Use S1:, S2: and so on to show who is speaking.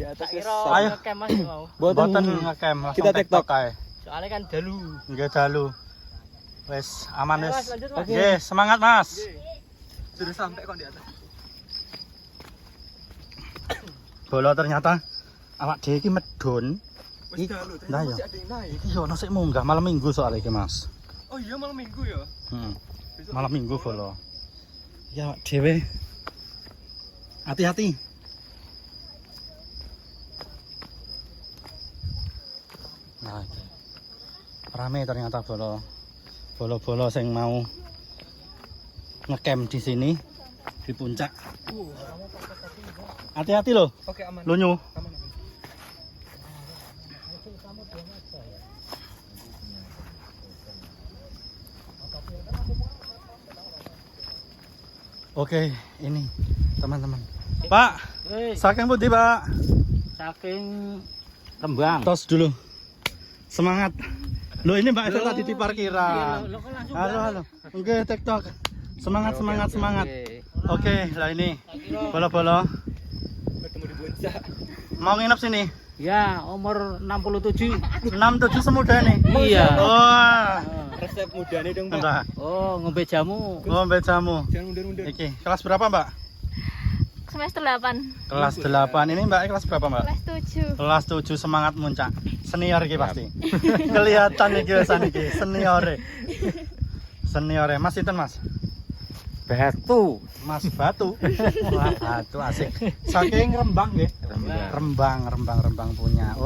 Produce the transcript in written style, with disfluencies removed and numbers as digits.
S1: atas
S2: Tak
S1: wis.
S2: kira
S3: Ayo.
S2: ngecamp Mas mau.
S3: Boten ngecamp langsung
S1: Kita TikTok.
S3: kae.
S2: Soalnya kan dalu.
S3: Nggih dalu. Wes aman
S2: Ayo,
S3: wes.
S2: Mas, lanjut, Mas.
S3: Nggih, semangat Mas.
S1: Sudah sampai kok di atas.
S3: Bola ternyata awak dhewe iki medun.
S1: Wis dalu,
S3: Nah,
S1: ternyata
S3: ya.
S1: masih ada yang naik.
S3: Iki yo ono sik munggah malam Minggu soalnya iki Mas.
S1: Oh iya malam Minggu ya. Besok
S3: Malam Minggu bola. Ya awak dhewe. Hati-hati. Nah, iki. Rame ternyata bola sing mau ngecamp di sini di puncak. Hati-hati loh,
S1: Oke aman.
S3: lunyu.
S1: Aman.
S3: Oke, ini teman-teman. Pak,
S2: Wis,
S3: saking pundi Pak?
S2: saking Rembang.
S3: Tos dulu. Semangat. Loh ini Mbak Esa
S2: Loh,
S3: tadi di parkiran.
S2: Iya, lo kan langsung
S3: Halo, halo. Oke, TikTok. Semangat, semangat, semangat. Oke, lah ini. Bolo-bolo.
S1: Bertemu di puncak.
S3: Mau nginep sini?
S2: Ya, umur 67.
S3: 67 semuda nih.
S2: Iya.
S3: Wah.
S1: Resep mudanya dong, Pak.
S3: Entah.
S2: Oh, ngombe jamu.
S3: Ngombe jamu.
S1: Jangan mundur-mundur.
S3: Iki, kelas berapa, Mbak?
S4: Semester 8.
S3: Kelas 8. Ini Mbak kelas berapa, Mbak?
S4: Kelas 7.
S3: Kelas 7 semangat muncak. Senior iki pasti. Kelihatan iki wesan iki, seniore. Seniore. Mas sinten, Mas?
S2: Batu.
S3: Mas Batu. Wah, Batu asik. Saking Rembang nggih. Rembang punya.